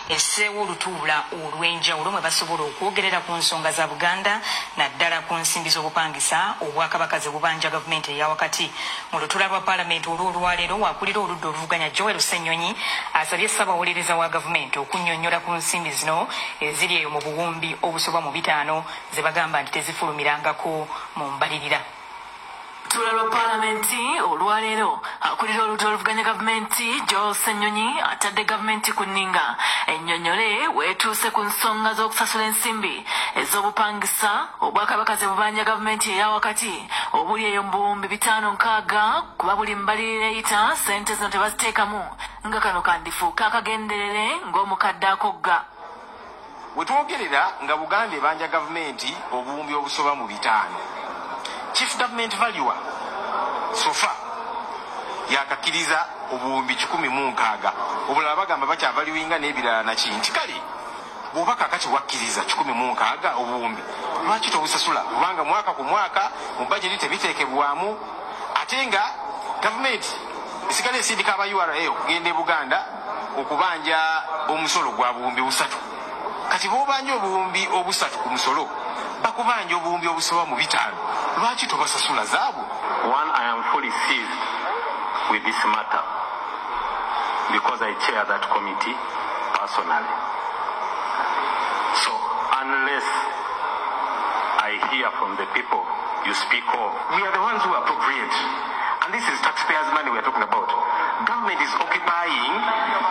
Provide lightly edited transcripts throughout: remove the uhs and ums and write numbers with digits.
esseewo olutuula olw'enjawulo mwe basobola okwogerera ku nsonga za Buganda naddala ku nsimbi z'obupangisa obwakabaka ze bubanja gavumenti eya wakati. Mu lutuula lwa Paalamenti olw'olwaleero waakulira oludda oluvuganya Joel Ssenyonyi asabye ssaabawolereza wa gavumenti okunnyonnyola ku nsimbi zino eziri eyo mu buwumbi obusoba mu 5 ze bagamba nti tezifulumirangako mu mbalirira. Lutuula lwa Paalamenti olwaleero akulira oludda oluvuganya gavumenti Joel Ssenyonyi atadde gavumenti ku nninga ennyonnyole weetuuse ku nsonga z'okusasula ensimbi ez'obupangisa obwakabaka ze bubanja gavumenti eya wakati obuli eyo mu buwumbi 5-6 kuba buli mbalirira eyita ssente zino tebaziteekamu nga kano kandifuuka akagenderere ng'omukadde akogga. Wetwogerera nga Buganda ebanja gavumenti obuwumbi obusoba mu 5. Chief Government Valuer sofa yakakiriza obuwumbi 1,600 obulala bagamba bakyavaluinga n'ebirala nakinti kale bw'oba kakati wakkiriza 1,600 obuwumbi lwaki tobusasula kubanga mwaka ku mwaka mu bajeti tebiteekebwamu ate nga gavumenti esigala esindika aba URA okugenda e Buganda okubanja omusolo gwa buwumbi 3 kati bw'obanja obuwumbi 3 ku musolo bakubanja obuwumbi obusoba mu 5 lwaki tobasasula zaabo? One, I am fully seized with this matter because I chair that committee personally. So unless I hear from the people you speak of, we are the ones who appropriate, and this is taxpayers' money we are talking about. Government is occupying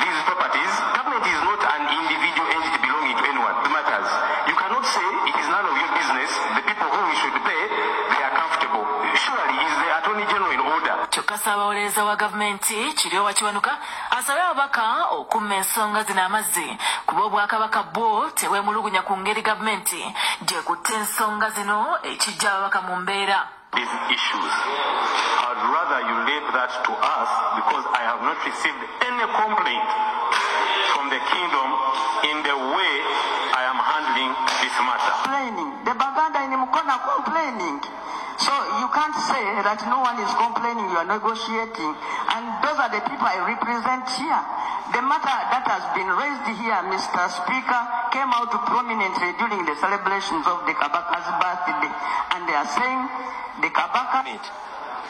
these properties. Government is not an individual entity belonging to anyone. It matters. You cannot say it is none of your business. The people whom we should pay, they are comfortable. Surely is the Attorney General in order? Kyokka ssaabawolereza wa gavumenti Kiryowa Kiwanuka asabye ababaka okumma ensonga zino amazzi kuba obwakabaka bwo teweemulugunya ku ngeri gavumenti gyekutte ensonga zino ekijja ababaka mu mbeera. These issues, I'd rather you leave that to us because I have not received any complaint from the kingdom in the way I am handling this matter. The Baganda in Mukona complaining. So you can't say that no one is complaining, you are negotiating. And those are the people I represent here. The matter that has been raised here, Mr. Speaker, came out prominently during the celebrations of the Kabaka's birthday. And they are saying the Kabaka...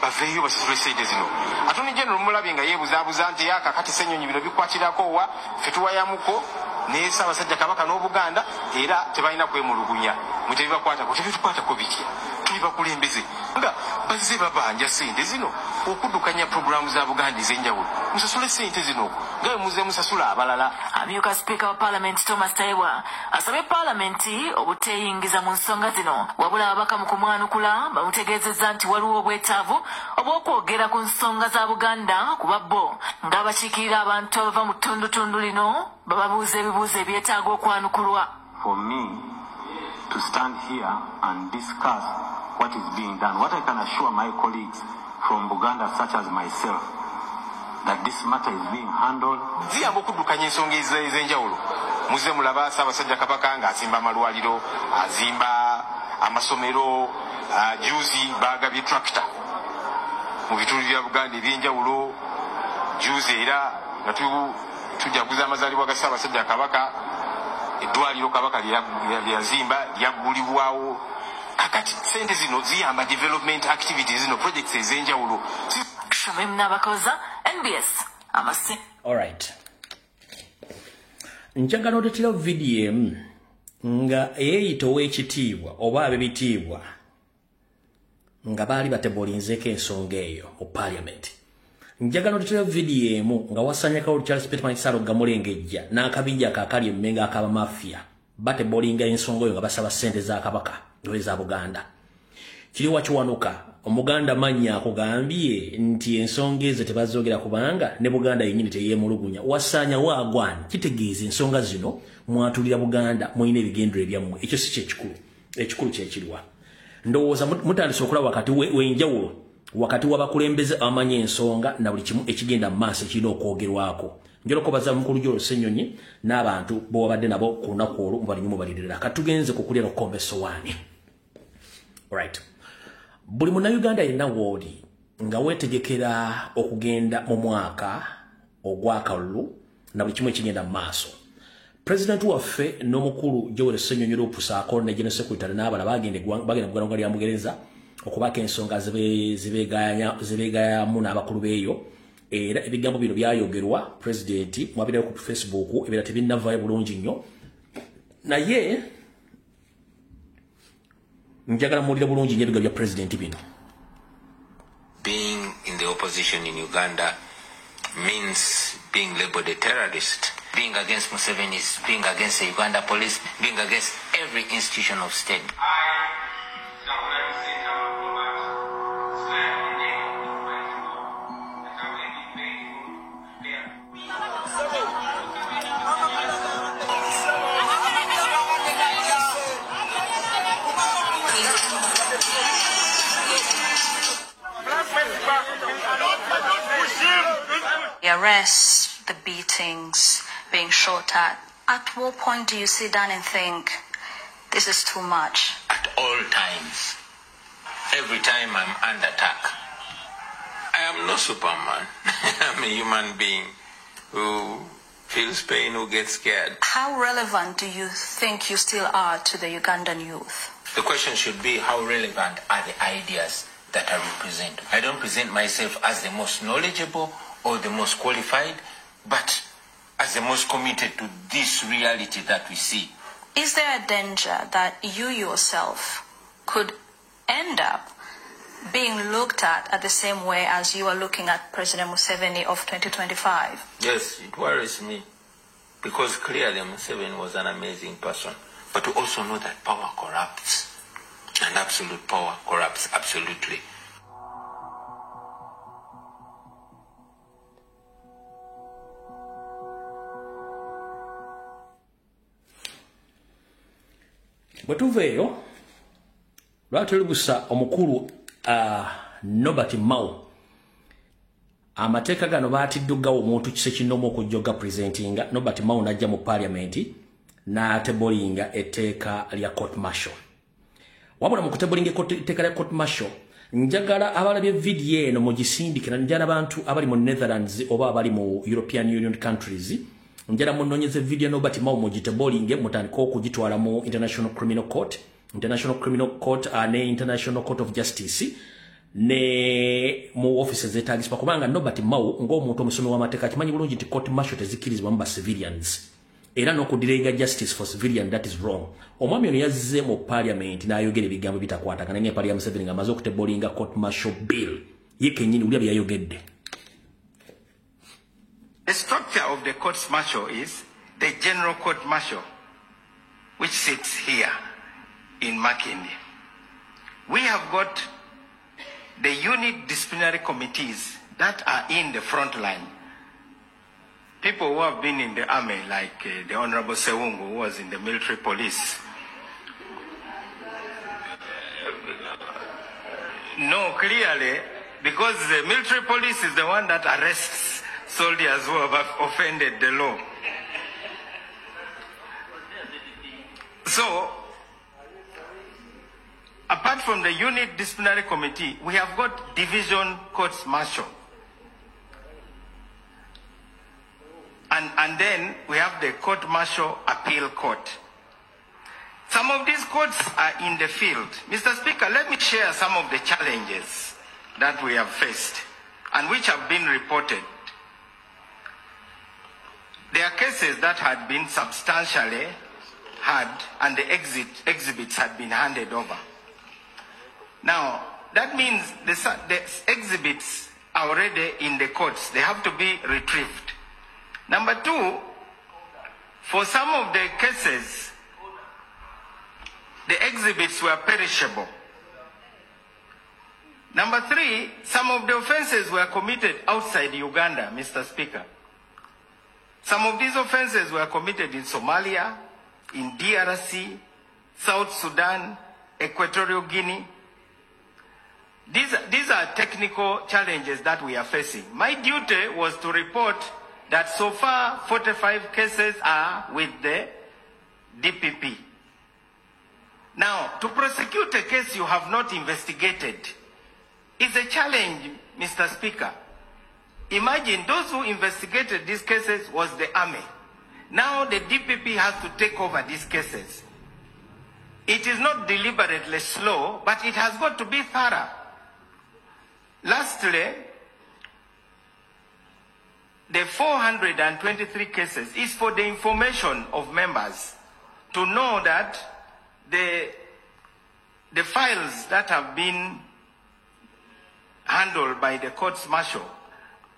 baveeyo basasule sente zino. Attorney General mulabye nga yeebuzaabuza nti kakati Ssenyonyi bino bikwatirako wa ffe tuwayamuko ne Ssaabasajja Kabaka n'Obuganda era tebalina kwemulugunya mu tebibakwatako tebitukwatako bitya tuli bakulembeze nga bazze babanja sente zino okuddukanya puroguramu za Buganda ez'enjawulo musasule sente zino nga muze musasula abalala. Amyuka Speaker wa Paalamenti Thomas Tayebwa asabye Paalamenti obuteeyingiza mu nsonga zino wabula ababaka mu kumwanukula bamutegeezezza nti waliwo obwetaavu obw'okwogera ku nsonga za Buganda kuba bo ng'abakiikirira abantu abava mu ttundutundu lino bababuuza ebibuuzo ebyetaaga okwanukulwa. For me to stand here and discuss what is being done, what I can assure my colleagues from Buganda such as myself that this matter is being handled. Ziyamba okuddukanya ensonga ez'enjawulo muze mulaba Ssaabasajja Kabaka ng'azimba amalwaliro azimba amasomero juzi baagabye tractor mu bitundu bya Buganda eby'enjawulo juzi era nga tujaguza amazaalibwa ga Ssaabasajja Kabaka eddwaliro Kabaka lyazimba lyaggulibwawo. Kakati sente zino ziyamba development activities zino projects ez'enjawulo. Alright. Njagala otetera video emu nga eyeyita ow'ekitiibwa oba ab'ebitiibwa nga baali batebolinzeeko ensonga eyo mu Parliament. Njagala otetera video emu nga wasanyakawo Charles Peter Kisalo gamulengejja n'akabinja akakali emmenga akaba mafia batebolinga ensonga eyo nga basaba ssente za Kabaka eza Buganda. Kiryowa Kiwanuka Omuganda manya akugambye nti ensonga ezo tebazogera kubanga ne Buganda yennyini teyeemulugunya. Wasanya waagwana kitegeeza ensonga zino mwatulira Buganda mwine ebigendero ebyammwe. Ekyo si kyekikulu. Ekikulu kyekirwa. Ndowooza mutandise okulaba wakati w'enjawulo wakati w'abakulembeze amanya ensonga na buli kimu ekigenda mu maaso ekirina okwogerwako. Njolo kobaza mukulu Joel Ssenyonyi n'abantu bw'obadde nabo ku lunaku olwo mubalinyumu balirira. Katugenze ku kulya Lukombeso wani. Right. Buli Munnayuganda yenna woodi nga weetegekera okugenda mu mwaka ogw'akalulu na buli kimu ekigenda mu maaso. President waffe n'omukulu Joel Ssenyonyi Opusaako ne General Secretary n'abala bagenda gwanga lya Mugereza okubaka ensonga zibeegayamu n'abakulu beeyo era ebigambo bino byayogerwa President mwabireko ku Facebook ebira tebinnavaayo bulungi nnyo naye njagala muwulire bulungi nnyo ebigambo bya President bino. Being in the opposition in Uganda means being labeled a terrorist. Being against Museveni is being against the Uganda police, being against every institution of state. The arrests, the beatings, being shot at what point do you sit down and think, this is too much? At all times. Every time I'm under attack. I am no Superman. I'm a human being who feels pain, who gets scared. How relevant do you think you still are to the Ugandan youth? The question should be, how relevant are the ideas that I represent? I don't present myself as the most knowledgeable or the most qualified, but as the most committed to this reality that we see. Is there a danger that you yourself could end up being looked at the same way as you are looking at President Museveni of 2025? Yes, it worries me, because clearly Museveni was an amazing person, but we also know that power corrupts, and absolute power corrupts absolutely. Bwetuveeyo lwatulubusa omukulu Nobert Mao amateeka gano baatiddugawo omuntu kise kinoma okujjoga presentinga Nobert Mao najja mu parliament n'atebolinga etteeka lya court martial. Wabula mu kutebolinga etteeka lya court martial njagala abalabye video eno mugisindikira njala abantu abali mu Netherlands oba abali mu European Union countries njala munonyeze video Nobert Mao mugitebolinge mutandika okugitwala mu International Criminal Court ne International Court of Justice ne mu offices etagispa kubanga Nobert Mao ng'omuntu omusomi w'amateeka kimanyi bulungi nti court martial tezikirizibwa mu civilians era n'okudirenga justice for civilian, that is wrong. Omwami ono yazze mu parliament n'ayogera ebigambo bitakwatagana ne parliament Museveni nga amaze okutebolinga court martial bill ye kennyini ulya bye yayogedde. The structure of the court martial is the general court martial, which sits here in Makindye. We have got the unit disciplinary committees that are in the front line. People who have been in the army, like the Honorable Sewungu, who was in the military police. No, clearly, because the military police is the one that arrests soldiers who have offended the law. So, apart from the unit disciplinary committee, we have got division courts martial. And then we have the court martial appeal court. Some of these courts are in the field. Mr. Speaker, let me share some of the challenges that we have faced and which have been reported. There are cases that had been substantially had and the exhibits had been handed over. Now, that means the exhibits are already in the courts. They have to be retrieved. Number two, for some of the cases, the exhibits were perishable. Number three, some of the offenses were committed outside Uganda, Mr. Speaker. Some of these offenses were committed in Somalia, in DRC, South Sudan, Equatorial Guinea. These are technical challenges that we are facing. My duty was to report that so far 45 cases are with the DPP. Now, to prosecute a case you have not investigated is a challenge, Mr. Speaker. Imagine those who investigated these cases was the army. Now the DPP has to take over these cases. It is not deliberately slow, but it has got to be thorough. Lastly, the 423 cases is for the information of members to know that the files that have been handled by the courts martial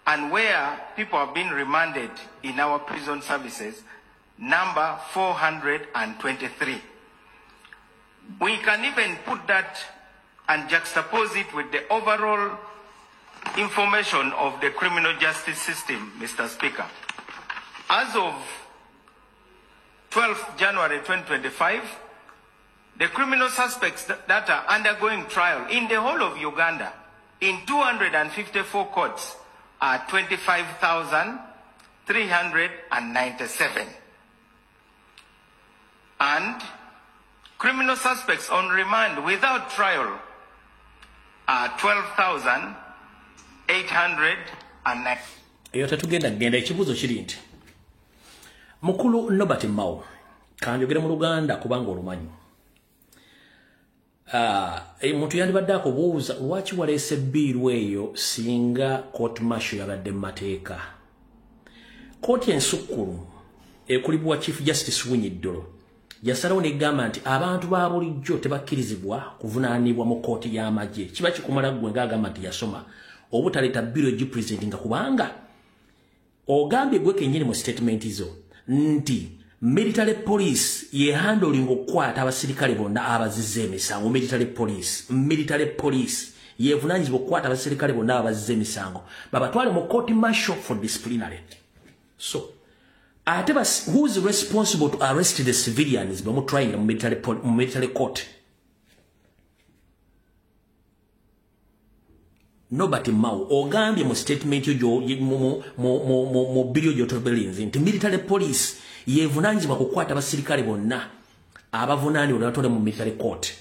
and where people have been remanded in our prison services number 423. We can even put that and juxtapose it with the overall information of the criminal justice system, Mr. Speaker. As of 12th January 2025, the criminal suspects that are undergoing trial in the whole of Uganda in 254 courts are 25,397. And criminal suspects on remand without trial are 12,809. Eyo tetugenda genda ekibuzo kiri nti Mukulu Nobert Mao kanjogere mu Luganda kubanga olumanyi. Muntu yandibadde akubuuza lwaki waleese bbiiru eyo singa court martial yabadde mu mateeka. Kooti ensukkulu ekulibwa Chief Justice Winyiddolo yasalawo n'egamba nti abantu ba bulijjo tebakkirizibwa kuvunaanibwa mu kooti y'amagye. Kiba kikumala ggwe ng'agamba nti yasoma obutaleeta bbiiru egipresentinga kubanga ogambye gwe kennyini mu statement zo nti military police ye handling okukwata abasirikale bonna abazizza emisango. Military police ye vunanyizibwa okukwata abasirikale bonna abazizza emisango babatwale mu court martial for disciplinary. So who's responsible to arrest the civilians by trying military court? Nobert Mao ogambye mu statement yo mu video gy'otobelinze nti military police yevunanyizibwa kukwata abasirikale bonna abavunaanibwa batwale mu military court.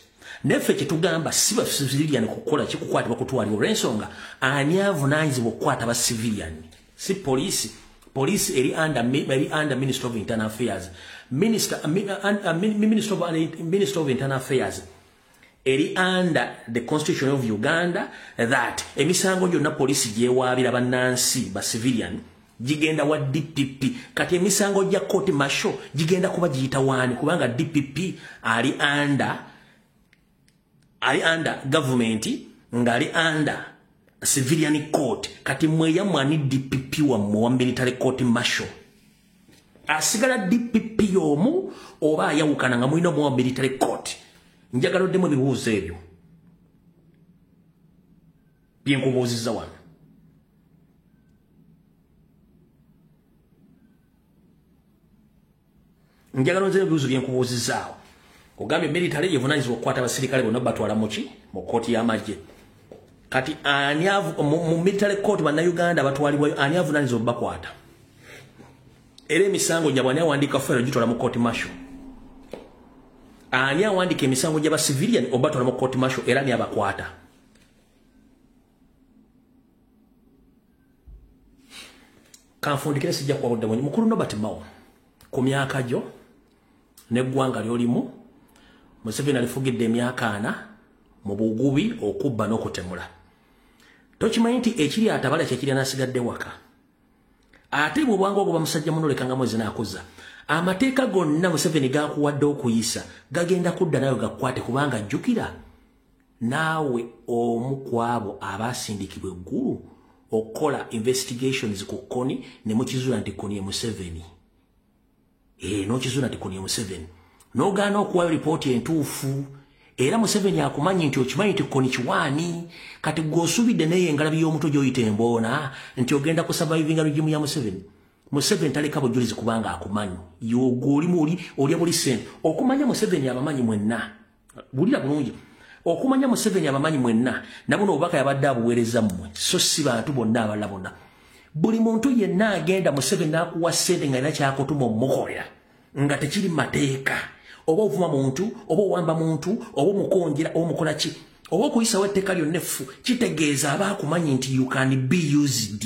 Neffe kyetugamba si ba civilian kukola kikukwatibwa kutwalibwa olw'ensonga ani avunanyizibwa okukwata aba civilian si police. Police eri under Minister of Internal Affairs. Minister of Internal Affairs eri under the Constitution of Uganda that emisango gyonna police gyewabira bannansi ba civilian jigenda wa DPP. Kati emisango gya court martial jigenda kuba giyita wani kubanga DPP ali under government ngali under civilian court. Kati mweya mwani DPP wa military court martial asigala DPP yomu oba ayawukana nga mwino mu military court. Njagala oddemu ebibuuzo ebyo bye nkubuuzizza wano. Njagala oddemu ebibuuzo bye nkubuuzizzaawo. Ogambye military yevunaanyizibwa okukwata abasirikale bonna batwala muki mu kooti y'amagye. Kati mu military court bannayuganda batwalibwa ani avunaanyizibwa bakwata. Era emisango gyabwe ani awandiika fayiro gitwala mu court martial. Ani awandiika emisango gy'aba civilian obatwala mu court martial era ni abakwata. Kanfundikire sijja kuwabudde mwenye Mukulu Nobert Mao ku myaka gyo n'eggwanga ly'olimu Museveni alifugidde emyaka 4 mu bugubi okubba n'okutemula. Tokimanyi nti ekiri atabala kyekiri anasigadde waka. Ate bw'obwanga ogwo bamusajja muno lekanga mwezi n'akuza. Amateeka gonna Museveni gakuwadde okuyisa gagenda kudda nayo gakwate kubanga jjukira naawe omu kwabo abasindikibwa eggulu okukola investigations ku Kony ne mukizuula nti Kony ye Museveni. N'okizuula nti Kony ye Museveni. N'ogaana okuwayo lipooti entuufu. Era Museveni akumanyi nti okimanyi nti Kony kiwaani. Kati gw'osubidde naye engalabi y'omutwe gy'oyita emboona nti ogenda kusurvivinga regimu ya Museveni. Museveni taleka bujulizi kubanga akumanyi. Olya buli sente. Okumanya Museveni abamanyi mwenna. Bulira bulungi. Okumanya Museveni abamanyi mwenna. Nabuno obubaka yabadde abuweereza mmwe. So si bantu bonna abalala bonna. Buli muntu yenna agenda Museveni n'akuwa ssente nga era kyakutuma omukolera. Nga tekiri mateeka. Oba ovuma muntu, oba owamba muntu, oba omukonjera, oba mukola ki. Oba okuyisawo etteeka lyonna effu kitegeeza aba akumanyi nti you can be used.